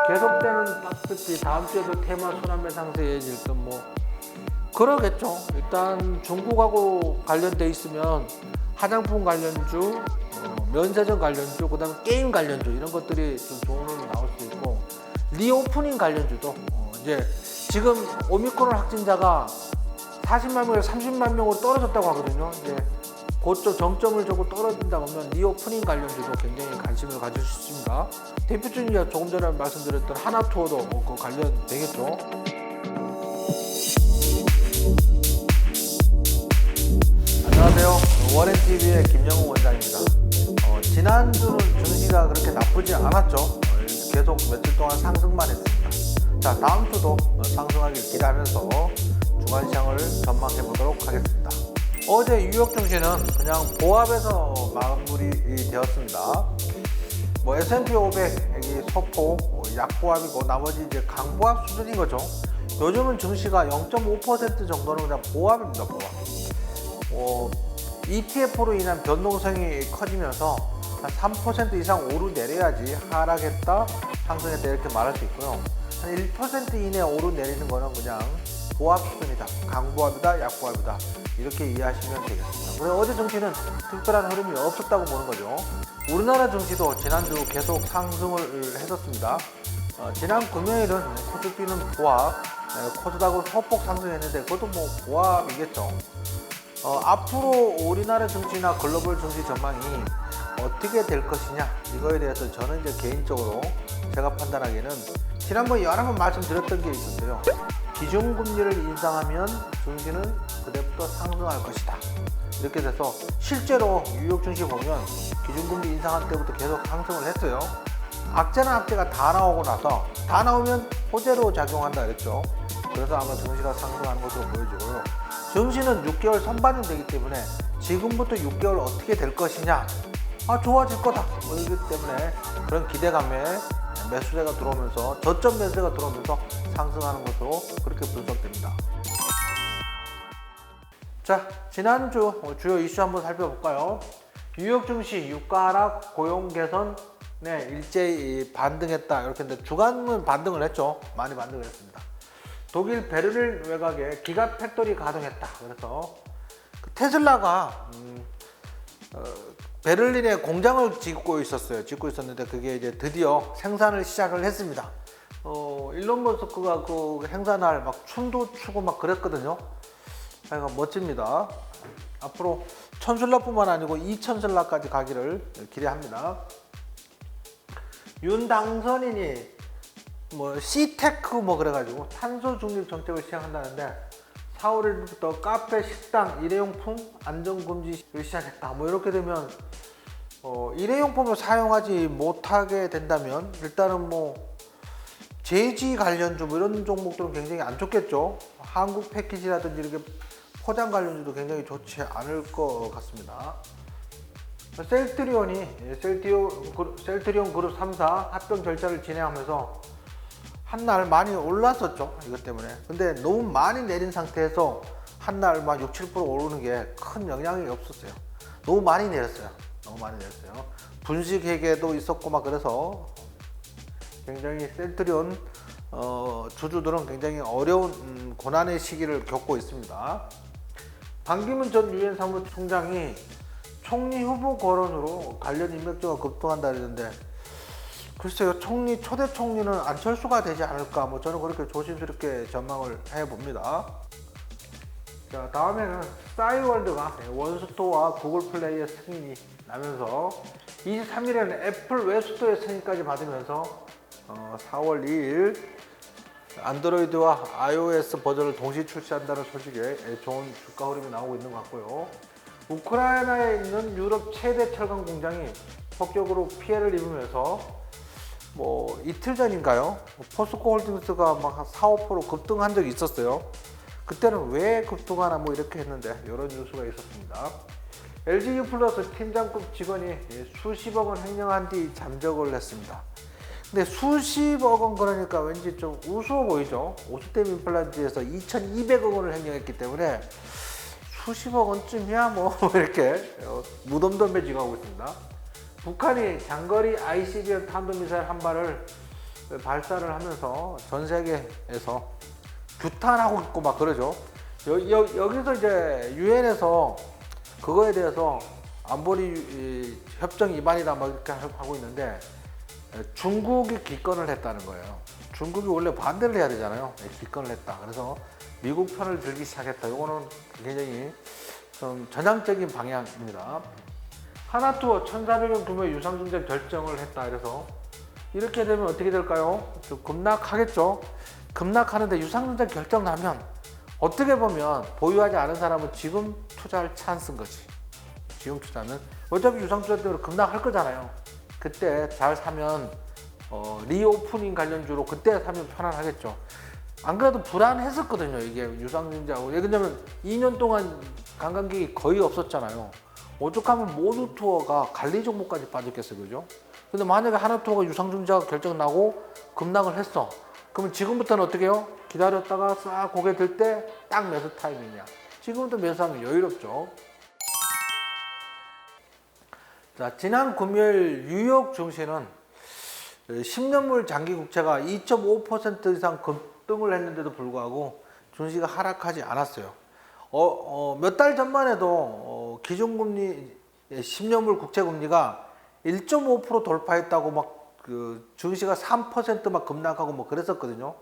계속되는 다시피 다음 주에도 테마 순환매 상세 이어질 건 뭐 그러겠죠. 일단 중국하고 관련돼 있으면 화장품 관련주, 면세점 관련주, 그다음에 게임 관련주 이런 것들이 좀 좋은 흐름이 나올 수 있고 리오프닝 관련주도 이제 지금 오미크론 확진자가 40만 명에서 30만 명으로 떨어졌다고 하거든요. 이제 그쪽 정점을 조금 떨어진다 보면 리오프닝 관련주도 굉장히 관심을 가질 수 있습니다. 대표적인 게 조금 전에 말씀드렸던 하나투어도 그 관련되겠죠. 안녕하세요. 원앤TV의 김영우 원장입니다. 지난주는 증시가 그렇게 나쁘지 않았죠. 계속 며칠 동안 상승만 했습니다. 자, 다음 주도 상승하길 기대하면서 주간 시장을 전망해 보도록 하겠습니다. 어제 뉴욕 증시는 그냥 보합에서 마무리 되었습니다. 뭐 S&P 500이 소폭 약보합이고 나머지 이제 강보합 수준인 거죠. 요즘은 증시가 0.5% 정도는 그냥 보합입니다. 보합. ETF로 인한 변동성이 커지면서 한 3% 이상 오르내려야지 하락했다, 상승했다 이렇게 말할 수 있고요. 한 1% 이내 오르내리는 거는 그냥 보합 수준이다, 강보합이다, 약보합이다 이렇게 이해하시면 되겠습니다. 그래서 어제 증시는 특별한 흐름이 없었다고 보는 거죠. 우리나라 증시도 지난주 계속 상승을 했었습니다. 지난 금요일은 코스피는 보합, 코스닥으로 소폭 상승했는데 그것도 뭐 보합이겠죠. 앞으로 우리나라 증시나 글로벌 증시 전망이 어떻게 될 것이냐 이거에 대해서 저는 이제 개인적으로 제가 판단하기에는 지난번 여러 번 말씀드렸던 게 있었어요. 기준금리를 인상하면 증시는 그때부터 상승할 것이다. 이렇게 돼서 실제로 뉴욕 증시 보면 기준금리 인상한 때부터 계속 상승을 했어요. 악재는 악재가 다 나오고 나서 다 나오면 호재로 작용한다 그랬죠. 그래서 아마 증시가 상승하는 것으로 보여지고요. 증시는 6개월 선반영 되기 때문에 지금부터 6개월 어떻게 될 것이냐, 좋아질 거다 이기 때문에 그런 기대감에 매수세가 들어오면서 저점 매수세가 들어오면서 상승하는 것으로 그렇게 분석됩니다. 자, 지난주 주요 이슈 한번 살펴볼까요? 뉴욕 증시 유가 하락, 고용 개선에 일제히 반등했다 이렇게 했는데 주간은 반등을 했죠. 많이 반등을 했습니다. 독일 베를린 외곽에 기가 팩토리 가동했다. 그래서 테슬라가 베를린에 공장을 짓고 있었는데 그게 이제 드디어 생산을 시작을 했습니다. 일론 머스크가 그 행사날 막 춤도 추고 막 그랬거든요. 멋집니다. 앞으로 1000슬라뿐만 아니고 2000슬라까지 가기를 기대합니다. 윤 당선인이 시테크 그래가지고 탄소 중립 정책을 시작한다는데 4월 1일부터 카페, 식당, 일회용품 안전금지를 시작했다. 이렇게 되면 일회용품을 사용하지 못하게 된다면 일단은 제지 관련주 이런 종목들은 굉장히 안 좋겠죠. 한국 패키지라든지 이렇게 포장 관련주도 굉장히 좋지 않을 것 같습니다. 셀트리온이 셀트리온 그룹 3사 합병 절차를 진행하면서 한날 많이 올랐었죠. 이것 때문에. 근데 너무 많이 내린 상태에서 한날 6, 7% 오르는 게 큰 영향이 없었어요. 너무 많이 내렸어요. 분식 회계도 있었고 그래서 굉장히 셀트리온 주주들은 굉장히 어려운 고난의 시기를 겪고 있습니다. 반기문 전 유엔 사무총장이 총리 후보 거론으로 관련 인맥주가 급등한다 그랬는데 글쎄요, 초대 총리는 안철수가 되지 않을까 저는 그렇게 조심스럽게 전망을 해봅니다. 자, 다음에는 싸이월드가 원스토어와 구글 플레이의 승인이 나면서 23일에는 애플 웹스토어의 승인까지 받으면서 4월 2일 안드로이드와 iOS 버전을 동시 출시한다는 소식에 좋은 주가 흐름이 나오고 있는 것 같고요. 우크라이나에 있는 유럽 최대 철강 공장이 폭격으로 피해를 입으면서 이틀 전인가요? 포스코 홀딩스가 한 4, 5% 급등한 적이 있었어요. 그때는 왜 급등하나 이렇게 했는데 이런 뉴스가 있었습니다. LG U+ 팀장급 직원이 수십억 원 횡령한 뒤 잠적을 했습니다. 근데 수십억 원 그러니까 왠지 좀 우스워 보이죠. 오스템 임플란트에서 2200억 원을 횡령했기 때문에 수십억 원쯤이야 이렇게 무덤덤해지고 하고 있습니다. 북한이 장거리 ICBM 탄도미사일 한 발을 발사를 하면서 전 세계에서 규탄하고 있고 막 그러죠. 여기서 이제 유엔에서 그거에 대해서 안보리 협정 위반이다 막 이렇게 하고 있는데 중국이 기권을 했다는 거예요. 중국이 원래 반대를 해야 되잖아요. 기권을 했다. 그래서 미국 편을 들기 시작했다. 이거는 굉장히 좀 전향적인 방향입니다. 하나투어 1,400억 규모의 유상증자 결정을 했다. 그래서 이렇게 되면 어떻게 될까요? 좀 급락하겠죠. 급락하는데 유상증자 결정 나면 어떻게 보면 보유하지 않은 사람은 지금 투자할 찬스인 거지. 지금 투자하면 어차피 유상증자 때문에 급락할 거잖아요. 그때 잘 사면 리오프닝 관련주로 그때 사면 편안하겠죠. 안 그래도 불안했었거든요. 이게 유상증자하고. 왜냐면 2년 동안 관광객이 거의 없었잖아요. 오죽하면 모두 투어가 관리 종목까지 빠졌겠어요. 그죠? 근데 만약에 하나투어가 유상증자가 결정 나고 급락을 했어. 그러면 지금부터는 어떻게 해요? 기다렸다가 싹 고개 들 때 딱 매수 타이밍이야. 지금부터 매수하면 여유롭죠. 자, 지난 금요일 뉴욕 증시는 10년물 장기 국채가 2.5% 이상 급등을 했는데도 불구하고 증시가 하락하지 않았어요. 몇 달 전만 해도 기준금리 10년물 국채 금리가 1.5% 돌파했다고 막 그 증시가 3% 막 급락하고 뭐 그랬었거든요.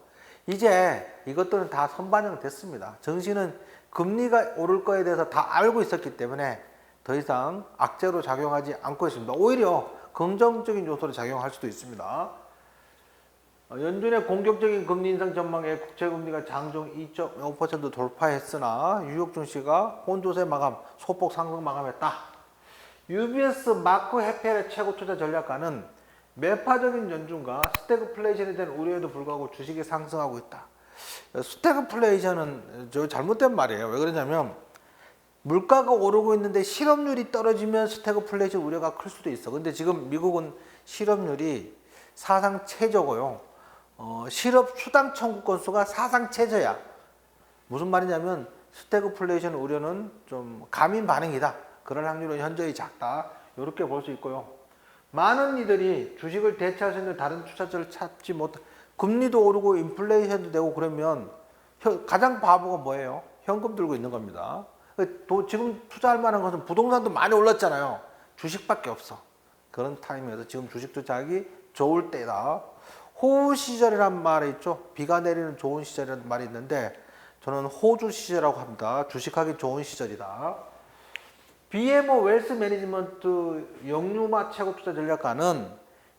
이제 이것들은 다 선반영 됐습니다. 증시는 금리가 오를 거에 대해서 다 알고 있었기 때문에 더 이상 악재로 작용하지 않고 있습니다. 오히려 긍정적인 요소로 작용할 수도 있습니다. 연준의 공격적인 금리 인상 전망에 국채금리가 장중 2.5% 돌파했으나 뉴욕 증시가 혼조세 마감, 소폭 상승 마감했다. UBS 마크 헤펠의 최고 투자 전략가는 매파적인 연준과 스태그플레이션에 대한 우려에도 불구하고 주식이 상승하고 있다. 스태그플레이션은 저 잘못된 말이에요. 왜 그러냐면 물가가 오르고 있는데 실업률이 떨어지면 스태그플레이션 우려가 클 수도 있어. 근데 지금 미국은 실업률이 사상 최저고요. 실업 수당 청구 건수가 사상 최저야. 무슨 말이냐면 스태그플레이션 우려는 좀 가민 반응이다. 그럴 확률은 현저히 작다. 이렇게 볼 수 있고요. 많은 이들이 주식을 대체할 수 있는 다른 투자처를 찾지 못. 금리도 오르고 인플레이션도 되고 그러면 가장 바보가 뭐예요? 현금 들고 있는 겁니다. 지금 투자할 만한 것은 부동산도 많이 올랐잖아요. 주식밖에 없어. 그런 타임에서 지금 주식 투자하기 좋을 때다. 호우 시절이란 말이 있죠. 비가 내리는 좋은 시절이라는 말이 있는데 저는 호주 시절이라고 합니다. 주식하기 좋은 시절이다. BMO 웰스 매니지먼트 영유마 최고 투자 전략가는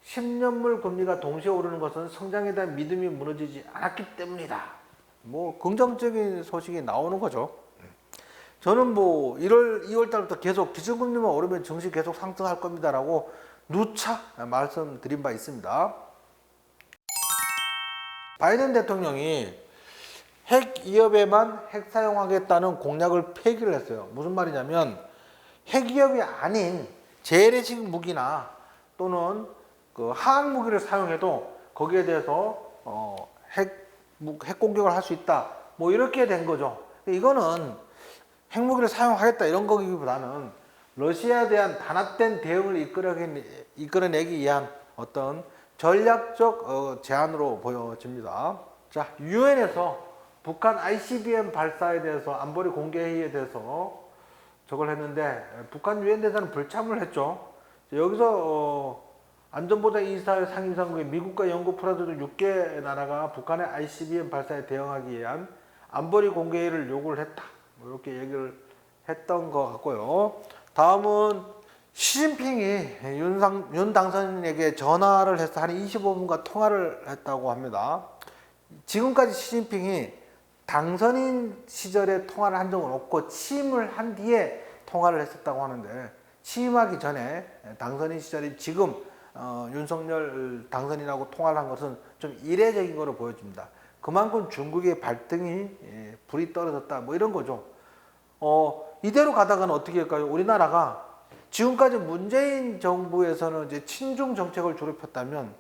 10년물 금리가 동시에 오르는 것은 성장에 대한 믿음이 무너지지 않았기 때문이다. 뭐 긍정적인 소식이 나오는 거죠. 저는 뭐 2월 달부터 계속 기준금리만 오르면 증시 계속 상승할 겁니다라고 누차 말씀드린 바 있습니다. 바이든 대통령이 핵 기업에만 핵 사용하겠다는 공약을 폐기를 했어요. 무슨 말이냐면 핵 기업이 아닌 재래식 무기나 또는 그 화학 무기를 사용해도 거기에 대해서 핵 공격을 할 수 있다. 뭐 이렇게 된 거죠. 이거는 핵무기를 사용하겠다 이런 거기보다는 러시아에 대한 단합된 대응을 이끌어내기 위한 어떤 전략적 제안으로 보여집니다. 자, 유엔에서 북한 ICBM 발사에 대해서 안보리 공개회의에 대해서 저걸 했는데 북한 유엔 대사는 불참을 했죠. 여기서 안전보장이사회 상임상국의 미국과 영국 포함해서 6개 나라가 북한의 ICBM 발사에 대응하기 위한 안보리 공개회의를 요구를 했다. 이렇게 얘기를 했던 것 같고요. 다음은 시진핑이 윤 당선인에게 전화를 해서 한 25분간 통화를 했다고 합니다. 지금까지 시진핑이 당선인 시절에 통화를 한 적은 없고 취임을 한 뒤에 통화를 했었다고 하는데 취임하기 전에 당선인 시절에 지금 윤석열 당선인하고 통화를 한 것은 좀 이례적인 것으로 보여집니다. 그만큼 중국의 발등이 불이 떨어졌다 뭐 이런 거죠. 이대로 가다가는 어떻게 할까요? 우리나라가 지금까지 문재인 정부에서는 이제 친중 정책을 주로 폈다면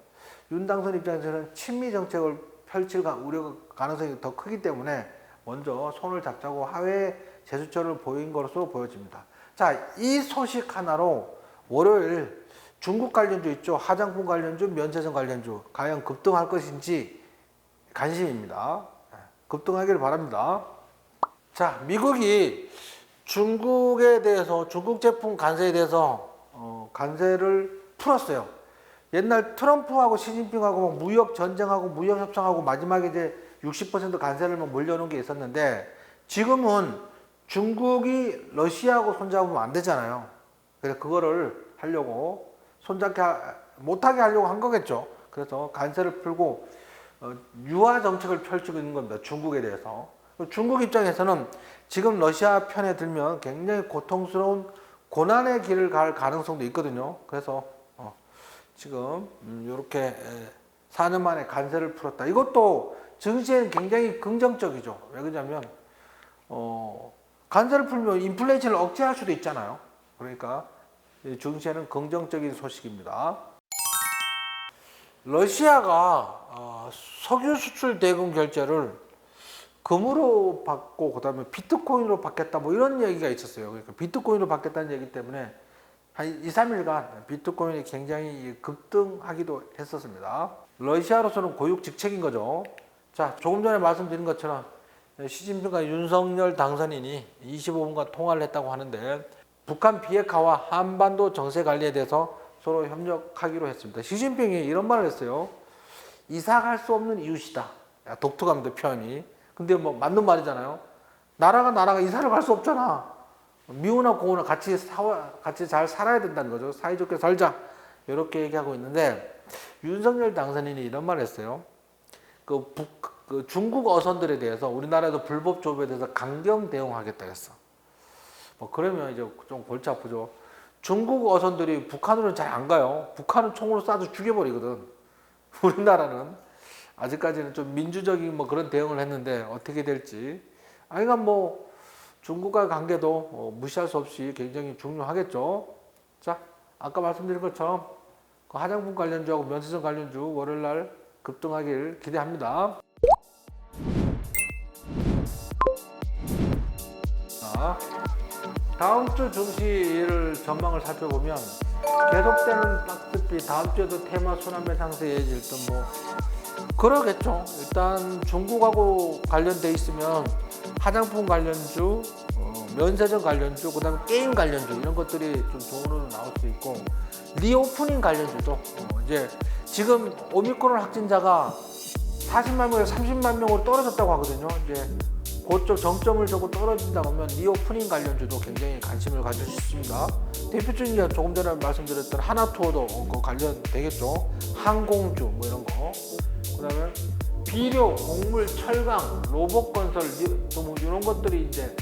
윤 당선 입장에서는 친미 정책을 펼칠 우려 가능성이 더 크기 때문에 먼저 손을 잡자고 하회 제스처를 보인 것으로 보여집니다. 자, 이 소식 하나로 월요일 중국 관련주 있죠. 화장품 관련주, 면세점 관련주 과연 급등할 것인지 관심입니다. 급등하기를 바랍니다. 자, 미국이 중국에 대해서 중국 제품 관세에 대해서 관세를 풀었어요. 옛날 트럼프하고 시진핑하고 무역 전쟁하고 무역 협상하고 마지막에 이제 60% 관세를 물려놓은 게 있었는데 지금은 중국이 러시아하고 손잡으면 안 되잖아요. 그래서 그거를 하려고 손잡게 못하게 하려고 한 거겠죠. 그래서 관세를 풀고 유화 정책을 펼치고 있는 겁니다. 중국에 대해서. 중국 입장에서는 지금 러시아 편에 들면 굉장히 고통스러운 고난의 길을 갈 가능성도 있거든요. 그래서 지금 이렇게 4년 만에 관세를 풀었다. 이것도 증시에는 굉장히 긍정적이죠. 왜 그러냐면 관세를 풀면 인플레이션을 억제할 수도 있잖아요. 그러니까 증시에는 긍정적인 소식입니다. 러시아가 석유 수출 대금 결제를 금으로 받고 그다음에 비트코인으로 받겠다 뭐 이런 얘기가 있었어요. 그러니까 비트코인으로 받겠다는 얘기 때문에 한 2, 3일간 비트코인이 굉장히 급등하기도 했었습니다. 러시아로서는 고육직책인 거죠. 자, 조금 전에 말씀드린 것처럼 시진핑과 윤석열 당선인이 25분간 통화를 했다고 하는데 북한 비핵화와 한반도 정세 관리에 대해서 서로 협력하기로 했습니다. 시진핑이 이런 말을 했어요. 이사 갈 수 없는 이웃이다. 독특합니다, 표현이. 근데 뭐 맞는 말이잖아요. 나라가 이사를 갈 수 없잖아. 미우나 고우나 같이 잘 살아야 된다는 거죠. 사이좋게 살자. 이렇게 얘기하고 있는데 윤석열 당선인이 이런 말을 했어요. 그 중국 어선들에 대해서 우리나라에도 불법 조업에 대해서 강경 대응하겠다 했어. 뭐 그러면 이제 좀 골치 아프죠. 중국 어선들이 북한으로는 잘 안 가요. 북한은 총으로 쏴도 죽여버리거든. 우리나라는 아직까지는 좀 민주적인 뭐 그런 대응을 했는데 어떻게 될지. 그러니까 뭐 중국과의 관계도 무시할 수 없이 굉장히 중요하겠죠. 자, 아까 말씀드린 것처럼 그 화장품 관련주하고 면세점 관련주 월요일날 급등하길 기대합니다. 자, 다음 주 증시를 전망을 살펴보면 계속되는 낙폭비, 다음 주에도 테마 순환매 상세 이어질 듯 뭐 그러겠죠. 일단 중국하고 관련돼 있으면 화장품 관련주, 면세점 관련주, 그다음에 게임 관련주 이런 것들이 좀 좋은 나올 수 있고 리오프닝 관련주도 이제 지금 오미크론 확진자가 40만 명에서 30만 명으로 떨어졌다고 하거든요. 이제 그쪽 정점을 주고 떨어진다 보면 리오프닝 관련주도 굉장히 관심을 가질 수 있습니다. 대표적인 조금 전에 말씀드렸던 하나투어도 그 관련되겠죠. 항공주 뭐 이런 거. 그다음에 비료, 곡물, 철강, 로봇건설 뭐 이런 것들이 이제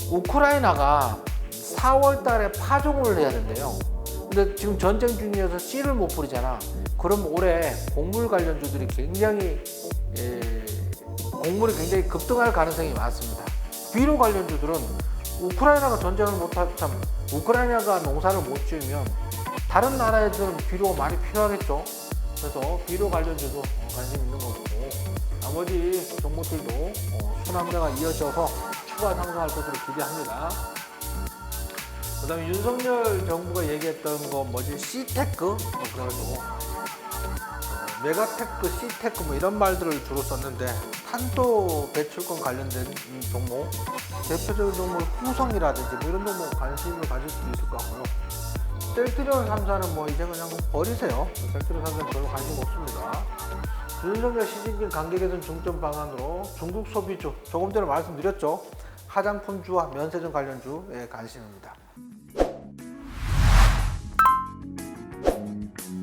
우크라이나가 4월 달에 파종을 해야 된대요. 근데 지금 전쟁 중이어서 씨를 못 뿌리잖아. 그럼 올해 곡물 관련주들이 굉장히 곡물이 굉장히 급등할 가능성이 많습니다. 비료 관련주들은 우크라이나가 전쟁을 못하면 우크라이나가 농사를 못 지으면 다른 나라에서는 비료가 많이 필요하겠죠. 그래서 비료 관련주도 관심 있는 거고 나머지 종목들도 순환매가 이어져서 추가 상승할 것으로 기대합니다. 그 다음에 윤석열 정부가 얘기했던 거 뭐지? C테크? 그래가지고 메가테크, C테크 뭐 이런 말들을 주로 썼는데 탄도 배출권 관련된 이 종목 대표적인 종목 후성이라든지 뭐 이런 종목 관심을 가질 수도 있을 것 같고요. 셀트리온 3사는 뭐 이제 그냥 버리세요. 셀트리온 3사는 별로 관심 없습니다. 윤석열 시진핑 관계 개선 중점 방안으로 중국 소비주 조금 전에 말씀드렸죠. 화장품주와 면세점 관련주에 관심입니다.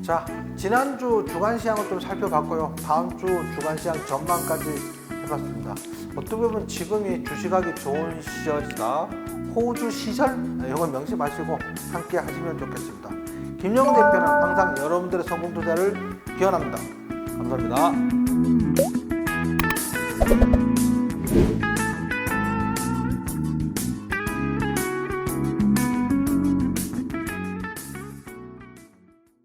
자, 지난주 주간시장을 좀 살펴봤고요. 다음 주 주간시장 전망까지 해봤습니다. 어떻게 보면 지금이 주식하기 좋은 시절이다. 호주 시절? 이걸 명심하시고 함께 하시면 좋겠습니다. 김영훈 대표는 항상 여러분들의 성공 투자를 기원합니다. 감사합니다.